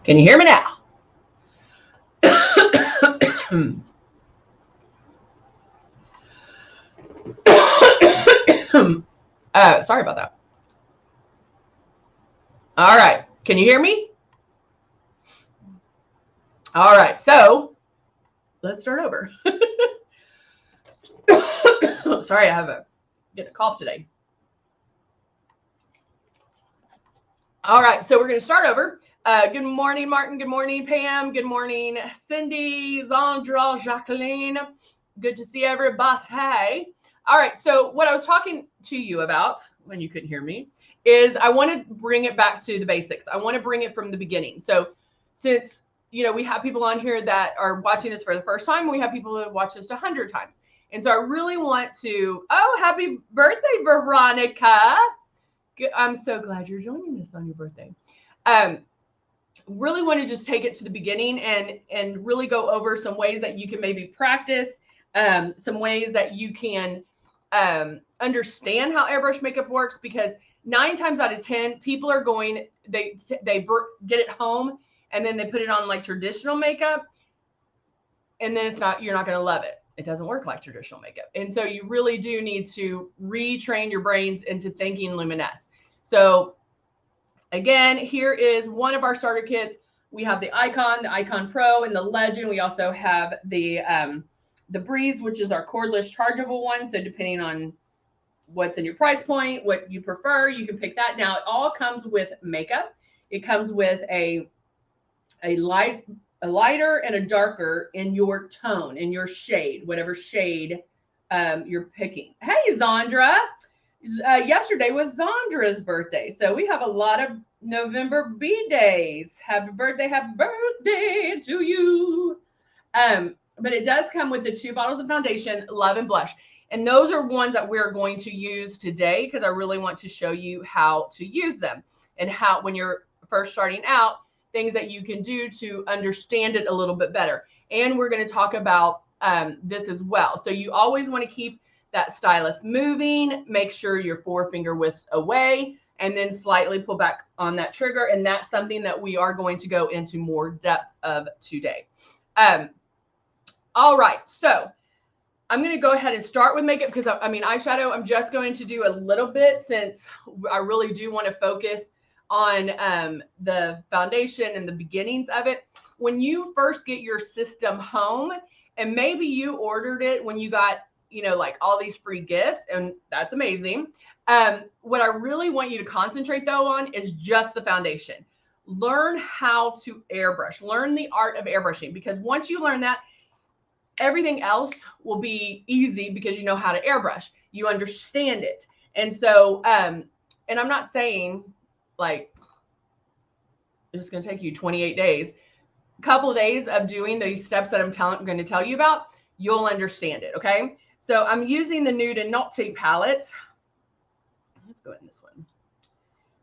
Can you hear me now? Sorry about that. All right. Can you hear me? All right. So let's start over. Sorry, I have getting a cough today. All right. So we're going to start over. Good morning, Martin. Good morning, Pam. Good morning, Cindy, Zandra, Jacqueline. Good to see everybody. All right. So what I was talking to you about when you couldn't hear me is I want to bring it back to the basics. I want to bring it from the beginning. So since, we have people on here that are watching us for the first time, we have people that have watched us 100 times. And so I really want to, happy birthday, Veronica. I'm so glad you're joining us on your birthday. Really want to just take it to the beginning and really go over some ways that you can maybe practice, some ways that you can understand how airbrush makeup works, because 9 times out of 10 people are going, they get it home and then they put it on like traditional makeup, and then you're not going to love it. It doesn't work like traditional makeup. And so you really do need to retrain your brains into thinking Luminess. So again, here is one of our starter kits. We have the Icon Pro, and the Legend. We also have the Breeze, which is our cordless chargeable one. So depending on what's in your price point, what you prefer, you can pick that. Now, it all comes with makeup. It comes with a lighter and a darker in your tone, in your shade, whatever shade you're picking. Hey, Zandra. Yesterday was Zandra's birthday. So we have a lot of November B-days. Happy birthday to you. But it does come with the 2 bottles of foundation, Love and Blush. And those are ones that we're going to use today because I really want to show you how to use them and how, when you're first starting out, things that you can do to understand it a little bit better. And we're going to talk about this as well. So you always want to keep that stylus moving, make sure your 4 finger widths away, and then slightly pull back on that trigger. And that's something that we are going to go into more depth of today. All right, so I'm going to go ahead and start with makeup because eyeshadow, I'm just going to do a little bit since I really do want to focus on the foundation and the beginnings of it. When you first get your system home, and maybe you ordered it when you got, like all these free gifts, and that's amazing. What I really want you to concentrate though on is just the foundation. Learn how to airbrush, learn the art of airbrushing, because once you learn that, everything else will be easy because you know how to airbrush, you understand it. And so, and I'm not saying like it's going to take you 28 days, a couple of days of doing these steps that I'm going to tell you about, you'll understand it. Okay. So I'm using the Nude and Naughty palette. Let's go ahead in this one. I'm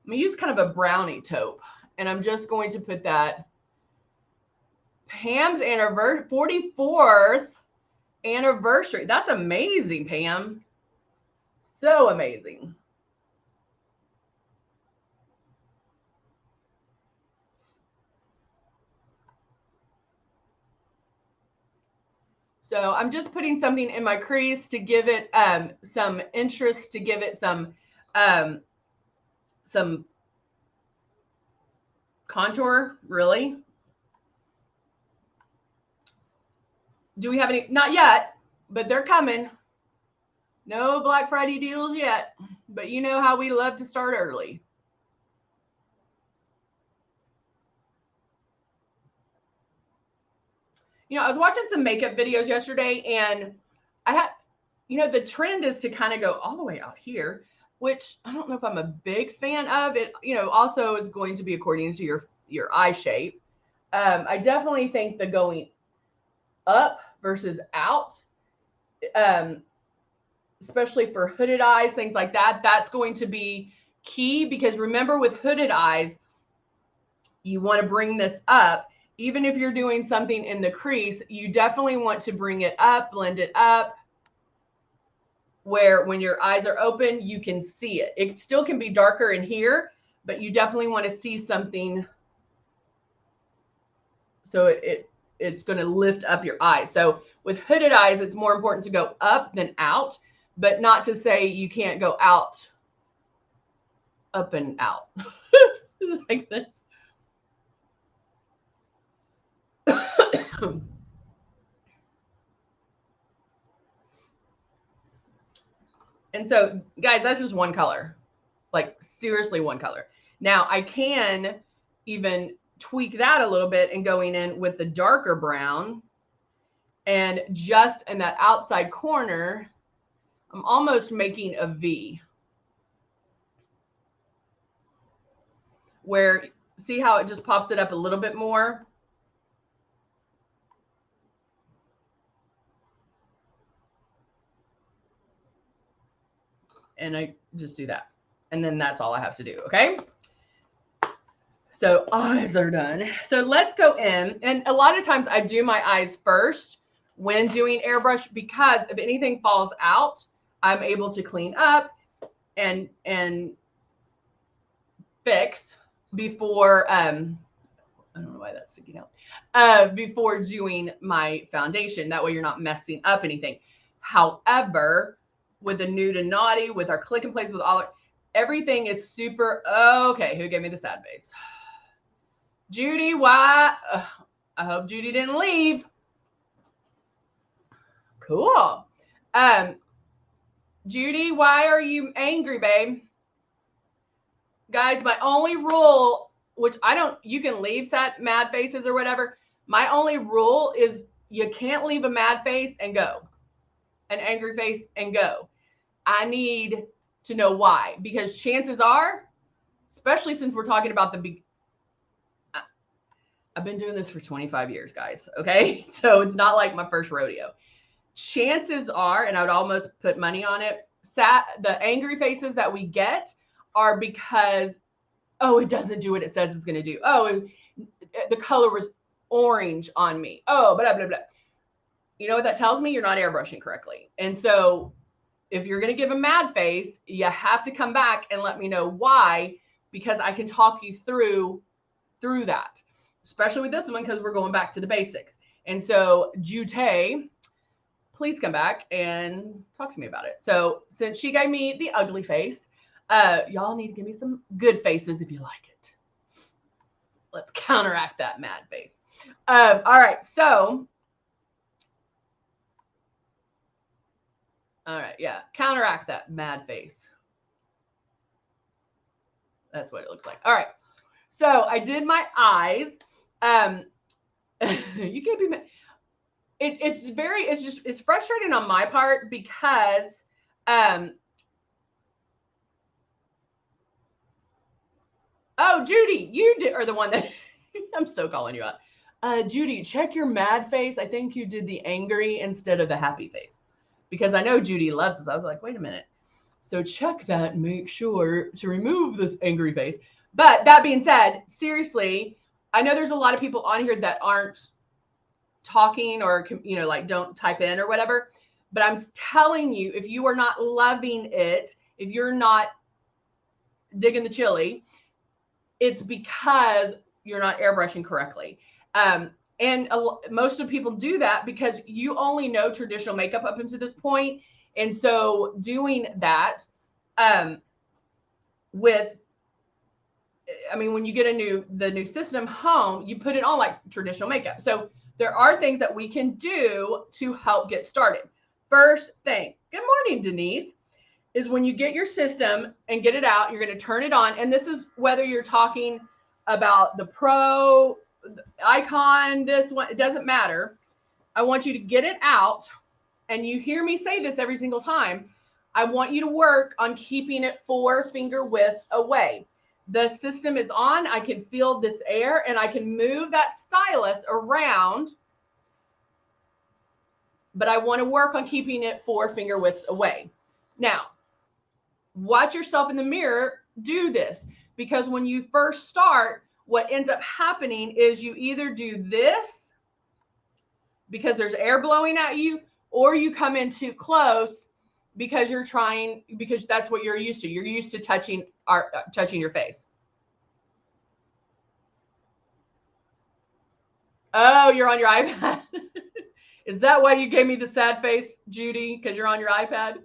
going to use kind of a brownie taupe, and I'm just going to put that Pam's 44th anniversary. That's amazing, Pam. So amazing. So I'm just putting something in my crease to give it some interest, to give it some contour, really. Do we have any? Not yet, but they're coming. No Black Friday deals yet, but you know how we love to start early. I was watching some makeup videos yesterday, and I had, the trend is to kind of go all the way out here, which I don't know if I'm a big fan of. It, also is going to be according to your eye shape. I definitely think the going up versus out, especially for hooded eyes, things like that, that's going to be key, because remember, with hooded eyes, you want to bring this up. Even if you're doing something in the crease, you definitely want to bring it up, blend it up, where when your eyes are open, you can see it. It still can be darker in here, but you definitely want to see something So it's going to lift up your eyes. So with hooded eyes, it's more important to go up than out, but not to say you can't go out, up and out. Does that make sense? And so, guys, that's just one color, like seriously one color. Now I can even tweak that a little bit and going in with the darker brown, and just in that outside corner, I'm almost making a V. Where, see how it just pops it up a little bit more? And I just do that. And then that's all I have to do, okay? So eyes are done. So let's go in. And a lot of times I do my eyes first when doing airbrush, because if anything falls out, I'm able to clean up and fix before, I don't know why that's sticking out, before doing my foundation. That way you're not messing up anything. However, with the nude and naughty, with our click and place, with all everything is super, okay, who gave me the sad face? Judy, why? I hope Judy didn't leave. Cool. Judy, why are you angry, babe? Guys, my only rule, which I don't, you can leave sad mad faces or whatever. My only rule is you can't leave a mad face and go, an angry face and go. I need to know why, because chances are, especially since we're talking about I've been doing this for 25 years, guys. Okay. So it's not like my first rodeo. Chances are, and I would almost put money on it, the angry faces that we get are because, oh, it doesn't do what it says it's going to do. Oh, the color was orange on me. Oh, blah, blah, blah. You know what that tells me? You're not airbrushing correctly. And so if you're going to give a mad face, you have to come back and let me know why, because I can talk you through that, especially with this one, because we're going back to the basics. And so Jute, please come back and talk to me about it. So since she gave me the ugly face, y'all need to give me some good faces if you like it. Let's counteract that mad face. All right. So, all right. Yeah. Counteract that mad face. That's what it looks like. All right. So I did my eyes. You can't be mad. It's frustrating on my part because, oh, Judy, you are the one that I'm so calling you out. Judy, check your mad face. I think you did the angry instead of the happy face, because I know Judy loves this. I was like, wait a minute. So check that and make sure to remove this angry face. But that being said, seriously, I know there's a lot of people on here that aren't talking or, you know, like don't type in or whatever. But I'm telling you, if you are not loving it, if you're not digging the chili, it's because you're not airbrushing correctly. And most of people do that because you only know traditional makeup up until this point. And so doing that when you get the new system home, you put it on like traditional makeup. So there are things that we can do to help get started. First thing, good morning, Denise, is when you get your system and get it out, you're going to turn it on. And this is whether you're talking about the Pro, the Icon, this one, it doesn't matter. I want you to get it out. And you hear me say this every single time. I want you to work on keeping it 4 finger widths away. The system is on. I can feel this air and I can move that stylus around, but I want to work on keeping it 4 finger widths away. Now, watch yourself in the mirror do this, because when you first start, what ends up happening is you either do this because there's air blowing at you, or you come in too close because because that's what you're used to. You're used to touching your face. Oh, you're on your iPad. Is that why you gave me the sad face, Judy? Because you're on your iPad?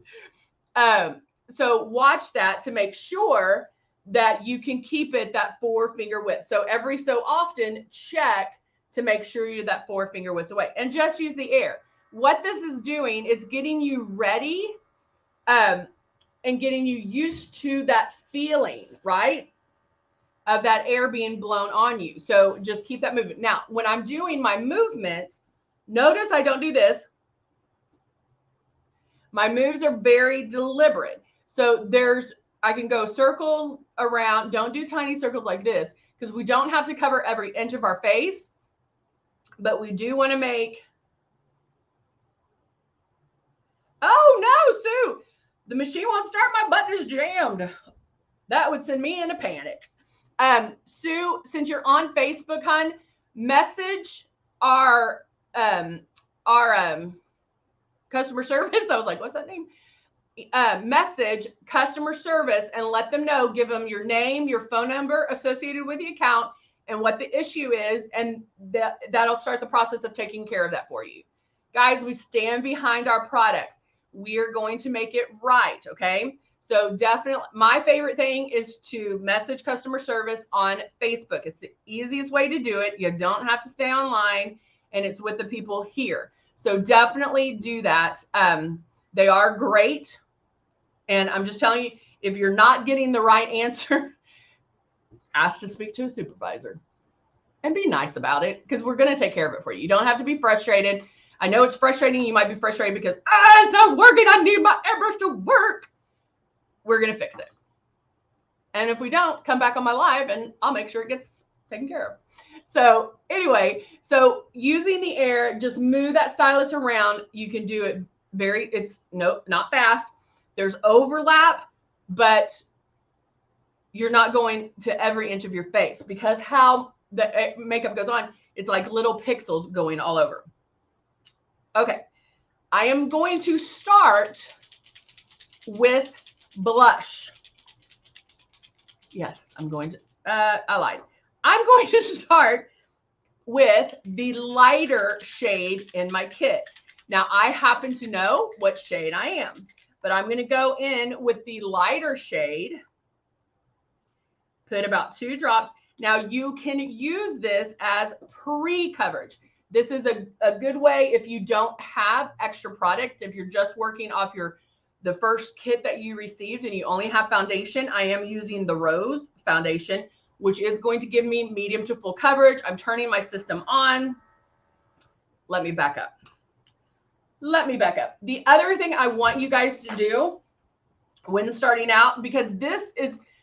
So watch that to make sure that you can keep it that 4-finger width. So every so often, check to make sure you're that 4-finger width away. And just use the air. What this is doing, it's getting you ready and getting you used to that feeling, right? Of that air being blown on you. So just keep that movement. Now, when I'm doing my movements, notice I don't do this. My moves are very deliberate. So I can go circles around. Don't do tiny circles like this because we don't have to cover every inch of our face, but we do want to make. Oh no, Sue, the machine won't start. My button is jammed. That would send me into panic. Sue, since you're on Facebook, hon, message our customer service. I was like, what's that name? Message customer service and let them know, give them your name, your phone number associated with the account and what the issue is. And that'll start the process of taking care of that for you. Guys, we stand behind our products. We are going to make it right. Okay. So definitely my favorite thing is to message customer service on Facebook. It's the easiest way to do it. You don't have to stay online and it's with the people here. So definitely do that. They are great. And I'm just telling you, if you're not getting the right answer, ask to speak to a supervisor and be nice about it because we're going to take care of it for you. You don't have to be frustrated. I know it's frustrating. You might be frustrated because it's not working. I need my airbrush to work. We're going to fix it. And if we don't, come back on my live and I'll make sure it gets taken care of. So anyway, so using the air, just move that stylus around. You can do it not fast. There's overlap, but you're not going to every inch of your face because how the makeup goes on, it's like little pixels going all over. Okay, I am going to start with blush. Yes, I'm going to, I lied. I'm going to start with the lighter shade in my kit. Now, I happen to know what shade I am, but I'm going to go in with the lighter shade, put about 2 drops. Now, you can use this as pre-coverage. This is a good way if you don't have extra product, if you're just working off the first kit that you received and you only have foundation. I am using the Rose foundation, which is going to give me medium to full coverage. I'm turning my system on. Let me back up. The other thing I want you guys to do when starting out, because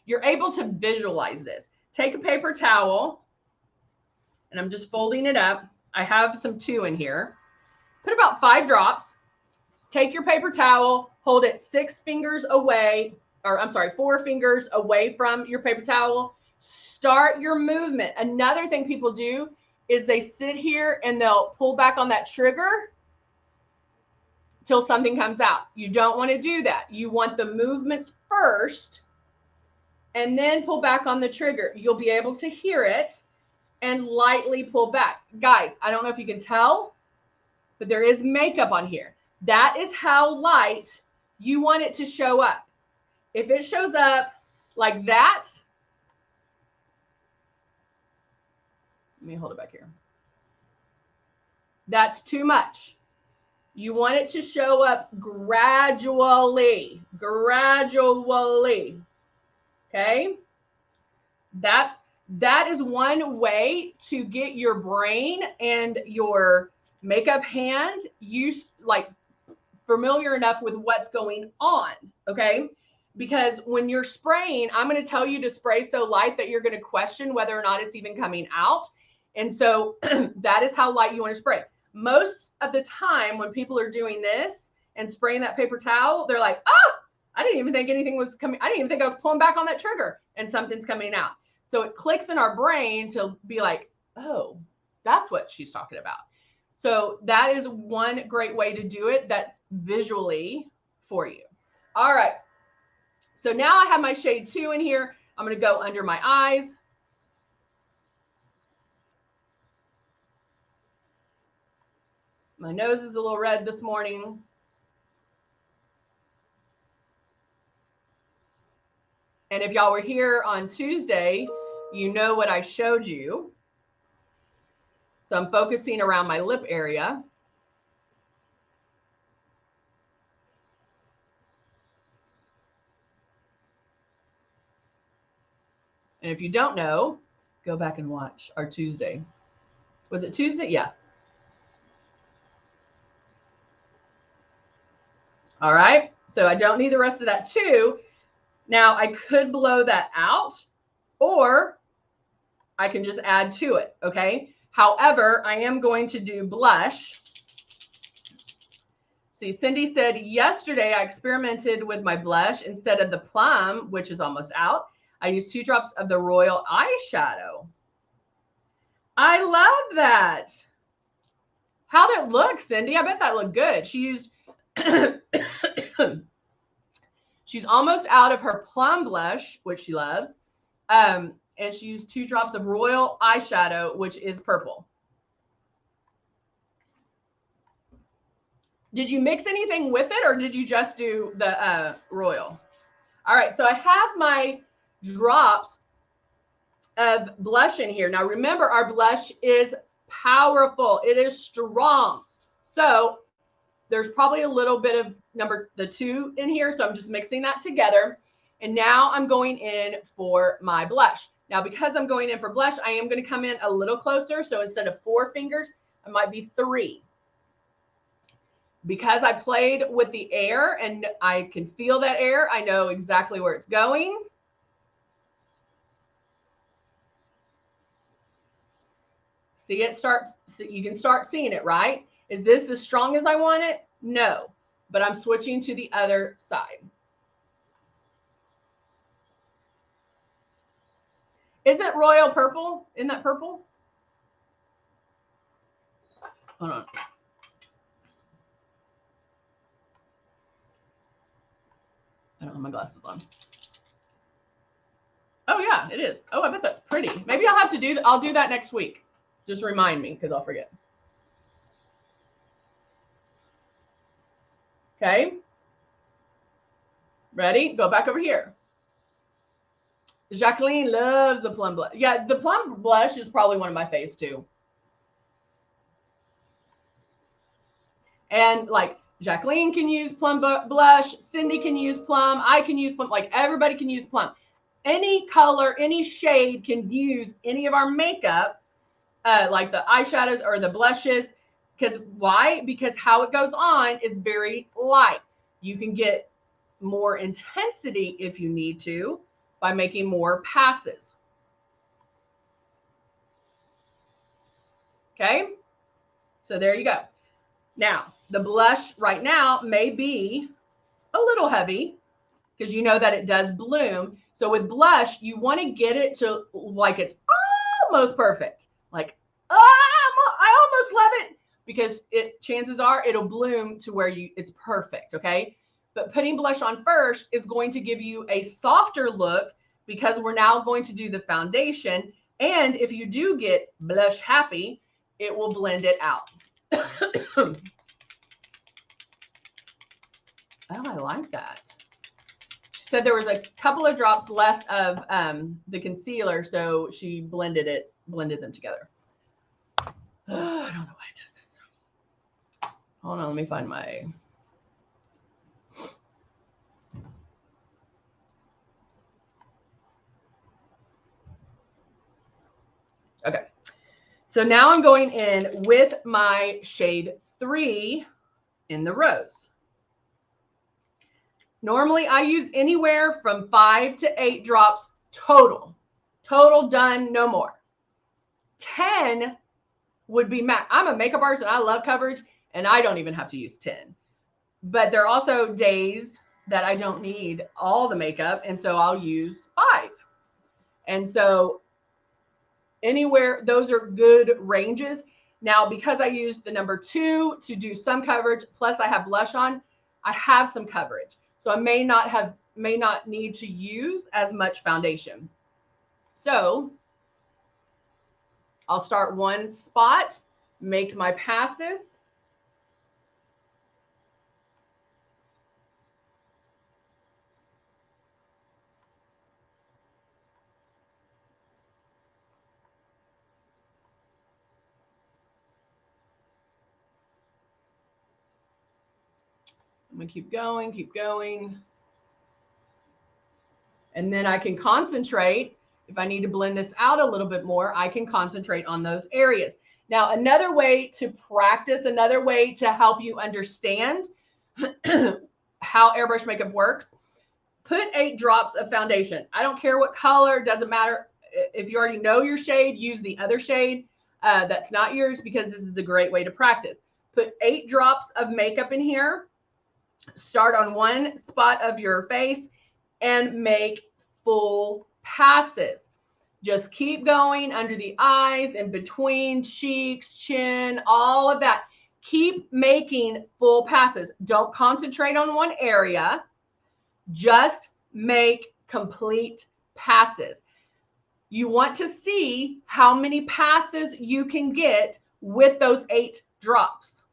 you're able to visualize this. Take a paper towel, and I'm just folding it up. I have some 2 in here. Put about 5 drops. Take your paper towel, hold it 4 fingers away from your paper towel. Start your movement. Another thing people do is they sit here and they'll pull back on that trigger till something comes out. You don't want to do that. You want the movements first and then pull back on the trigger. You'll be able to hear it and lightly pull back. Guys, I don't know if you can tell, but there is makeup on here. That is how light you want it to show up. If it shows up like that, let me hold it back here. That's too much. You want it to show up gradually. Okay? That is one way to get your brain and your makeup hand familiar enough with what's going on, okay? Because when you're spraying, I'm going to tell you to spray so light that you're going to question whether or not it's even coming out. And so that is how light you want to spray. Most of the time when people are doing this and spraying that paper towel, they're like, oh, I didn't even think anything was coming. I didn't even think I was pulling back on that trigger and something's coming out. So it clicks in our brain to be like, oh, that's what she's talking about. So that is one great way to do it. That's visually for you. All right. So now I have my shade 2 in here. I'm going to go under my eyes. My nose is a little red this morning. And if y'all were here on Tuesday, you know what I showed you. So I'm focusing around my lip area. And if you don't know, go back and watch our Tuesday. Was it Tuesday? Yeah. All right. So I don't need the rest of that too. Now I could blow that out, or I can just add to it. Okay. However, I am going to do blush. See, Cindy said, yesterday I experimented with my blush. Instead of the plum, which is almost out, I used 2 drops of the Royal eyeshadow. I love that. How'd it look, Cindy? I bet that looked good. She used, she's almost out of her plum blush, which she loves. And she used 2 drops of Royal eyeshadow, which is purple. Did you mix anything with it, or did you just do the Royal? All right, so I have my drops of blush in here. Now remember, our blush is powerful. It is strong. So there's probably a little bit of the 2 in here. So I'm just mixing that together. And now I'm going in for my blush. Now, because I'm going in for blush, I am going to come in a little closer. So instead of 4 fingers, it might be 3. Because I played with the air and I can feel that air, I know exactly where it's going. See, it starts, so you can start seeing it, right? Is this as strong as I want it? No, but I'm switching to the other side. Isn't Royal purple? Isn't that purple? Hold on. I don't have my glasses on. Oh yeah, it is. Oh, I bet that's pretty. Maybe I'll have to do that. I'll do that next week. Just remind me, because I'll forget. Okay. Ready? Go back over here. Jacqueline loves the plum blush. Yeah, the plum blush is probably one of my faves too. And like Jacqueline can use plum blush, Cindy can use plum, I can use plum, like everybody can use plum. Any color, any shade can use any of our makeup, like the eyeshadows or the blushes. Because why? Because how it goes on is very light. You can get more intensity if you need to by making more passes. Okay, so there you go. Now, the blush right now may be a little heavy because you know that it does bloom. So with blush, you want to get it to like it's almost perfect. Like, I almost love it, because chances are it'll bloom to where it's perfect, okay? But putting blush on first is going to give you a softer look, because we're now going to do the foundation. And if you do get blush happy, it will blend it out. Oh, I like that. She said there was a couple of drops left of the concealer, so she blended them together. I don't know why it does this. Hold on, let me find my... Okay. So now I'm going in with my shade 3 in the rose. Normally I use anywhere from 5 to 8 drops total. Total, done, no more. 10 would be max. I'm a makeup artist and I love coverage, and I don't even have to use 10. But there are also days that I don't need all the makeup, and so I'll use 5. And so anywhere, those are good ranges. Now, because I used the number 2 to do some coverage, plus I have blush on, I have some coverage. So I may not need to use as much foundation. So I'll start one spot, make my passes, I'm gonna keep going, keep going. And then I can concentrate. If I need to blend this out a little bit more, I can concentrate on those areas. Now, another way to practice, another way to help you understand how airbrush makeup works, put 8 drops of foundation. I don't care what color, doesn't matter. If you already know your shade, use the other shade that's not yours, because this is a great way to practice. Put 8 drops of makeup in here. Start on one spot of your face and make full passes. Just keep going under the eyes, in between cheeks, chin, all of that. Keep making full passes. Don't concentrate on one area. Just make complete passes. You want to see how many passes you can get with those 8 drops.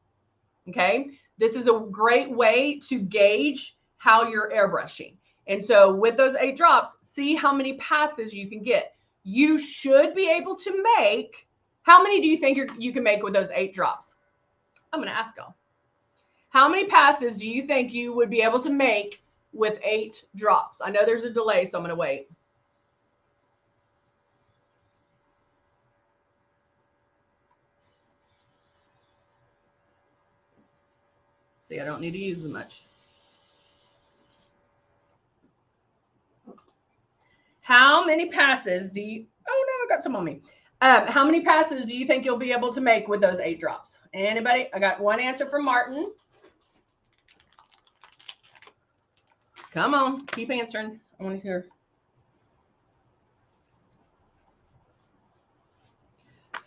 Okay? This is a great way to gauge how you're airbrushing. And so with those 8 drops, see how many passes you can get. You should be able to make, how many do you think you can make with those 8 drops? I'm going to ask y'all. How many passes do you think you would be able to make with 8 drops? I know there's a delay, so I'm going to wait. See, I don't need to use as much. How many passes do you, oh no, I got some on me. How many passes do you think you'll be able to make with those 8 drops? Anybody? I got one answer from Martin. Come on, keep answering. I want to hear.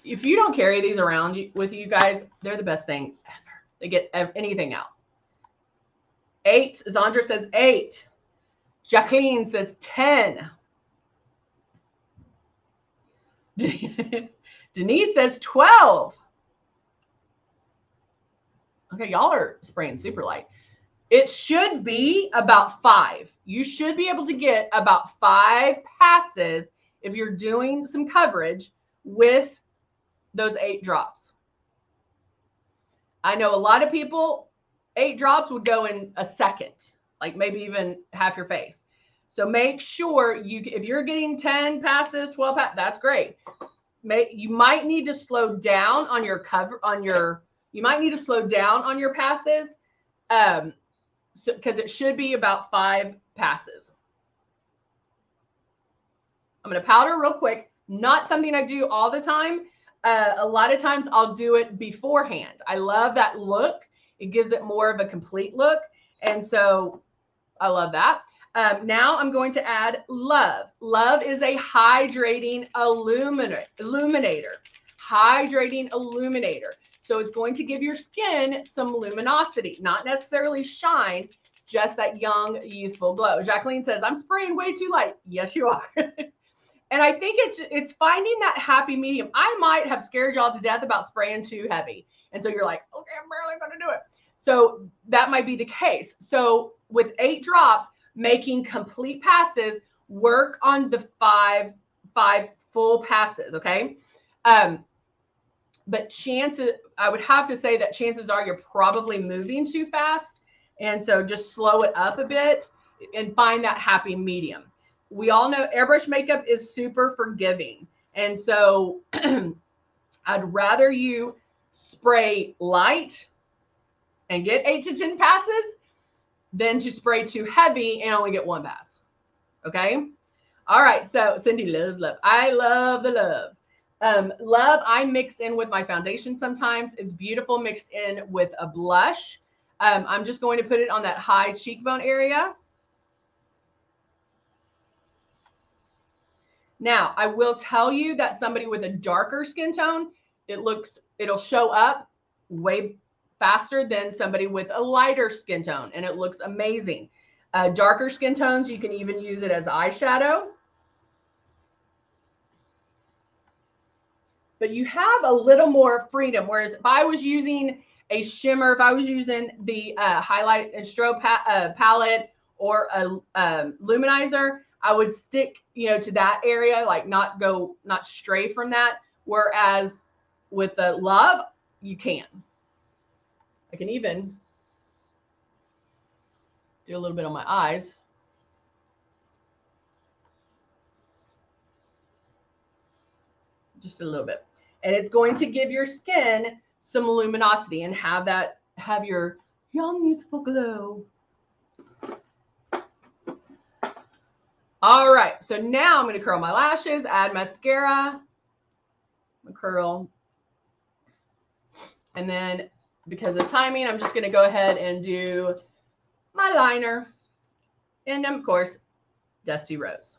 If you don't carry these around with you guys, they're the best thing ever. They get anything out. 8. Zandra says 8. Jacqueline says 10. Denise says 12. Okay, y'all are spraying super light. It should be about 5. You should be able to get about 5 passes if you're doing some coverage with those 8 drops. I know a lot of people, 8 drops would go in a second, like maybe even half your face. So make sure if you're getting 10 passes, 12 passes, that's great. You might need to slow down on your you might need to slow down on your passes, because it should be about 5 passes. I'm going to powder real quick. Not something I do all the time. A lot of times I'll do it beforehand. I love that look. It gives it more of a complete look. And so I love that. Now I'm going to add Love. Love is a hydrating illuminator. Hydrating illuminator. So it's going to give your skin some luminosity, not necessarily shine, just that young, youthful glow. Jacqueline says, I'm spraying way too light. Yes, you are. And I think it's finding that happy medium. I might have scared y'all to death about spraying too heavy. And so you're like, okay, I'm barely going to do it. So that might be the case. So with 8 drops, making complete passes, work on the five full passes, okay? But I would have to say that chances are you're probably moving too fast. And so just slow it up a bit and find that happy medium. We all know airbrush makeup is super forgiving. And so I'd rather you spray light and get 8 to 10 passes than to spray too heavy and only get 1 pass. Okay? All right. So Cindy loves love. I love the love. Love, I mix in with my foundation sometimes. It's beautiful mixed in with a blush. I'm just going to put it on that high cheekbone area. Now, I will tell you that somebody with a darker skin tone, it'll show up way faster than somebody with a lighter skin tone, and it looks amazing. Darker skin tones, you can even use it as eyeshadow. But you have a little more freedom. Whereas if I was using a shimmer, if I was using the highlight and strobe palette or a luminizer, I would stick, to that area, like not stray from that. Whereas with the Love, you can. I can even Do a little bit on my eyes. Just a little bit. And it's going to give your skin some luminosity and have your young, youthful glow. All right, so now I'm going to curl my lashes, add mascara, curl. And then because of timing, I'm just going to go ahead and do my liner. And of course, Dusty Rose.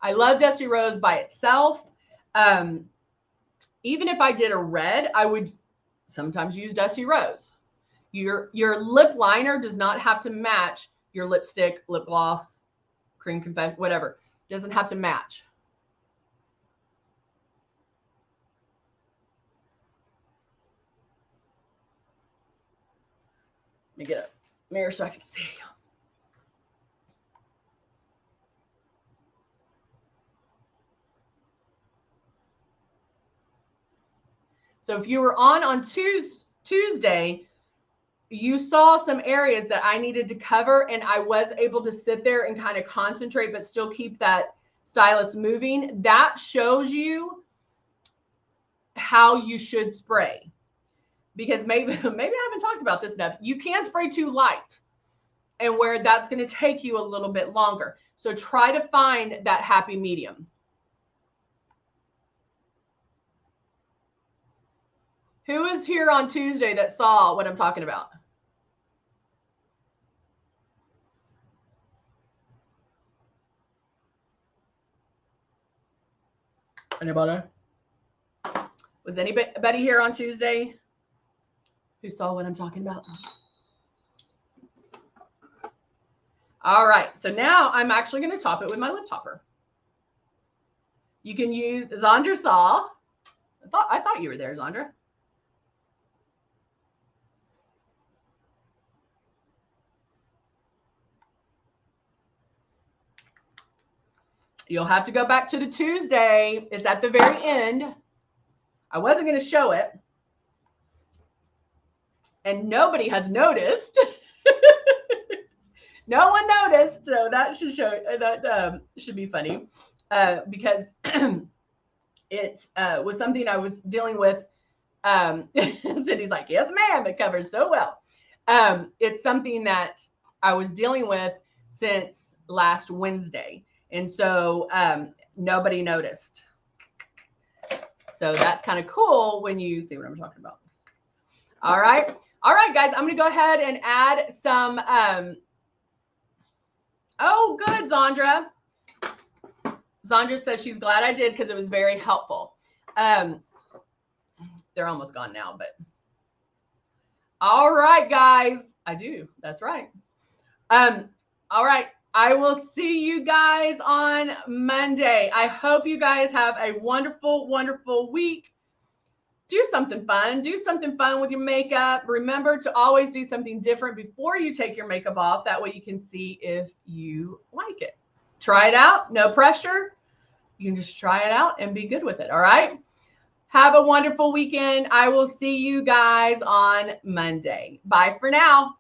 I love Dusty Rose by itself. Even if I did a red, I would sometimes use Dusty Rose. Your lip liner does not have to match your lipstick, lip gloss, cream confetti, whatever. It doesn't have to match. Let me get a mirror so I can see. So if you were on Tuesday, you saw some areas that I needed to cover, and I was able to sit there and kind of concentrate, but still keep that stylus moving. That shows you how you should spray, because maybe I haven't talked about this enough. You can spray too light, and where that's going to take you a little bit longer. So try to find that happy medium. Who was here on Tuesday that saw what I'm talking about? Anybody? Was anybody here on Tuesday who saw what I'm talking about? All right, so now I'm actually going to top it with my lip topper. You can use Zandra saw. I thought you were there, Zandra. You'll have to go back to the Tuesday. It's at the very end. I wasn't going to show it, and nobody has noticed. No one noticed, so that should show. That should be funny, because it was something I was dealing with. Cindy's like, "Yes, ma'am." It covers so well. It's something that I was dealing with since last Wednesday. And so nobody noticed. So that's kind of cool when you see what I'm talking about. All right. All right, guys, I'm going to go ahead and add some. Oh, good, Zandra. Zandra says she's glad I did because it was very helpful. They're almost gone now, but. All right, guys. I do. That's right. All right. I will see you guys on Monday. I hope you guys have a wonderful, wonderful week. Do something fun. Do something fun with your makeup. Remember to always do something different before you take your makeup off. That way you can see if you like it. Try it out. No pressure. You can just try it out and be good with it. All right. Have a wonderful weekend. I will see you guys on Monday. Bye for now.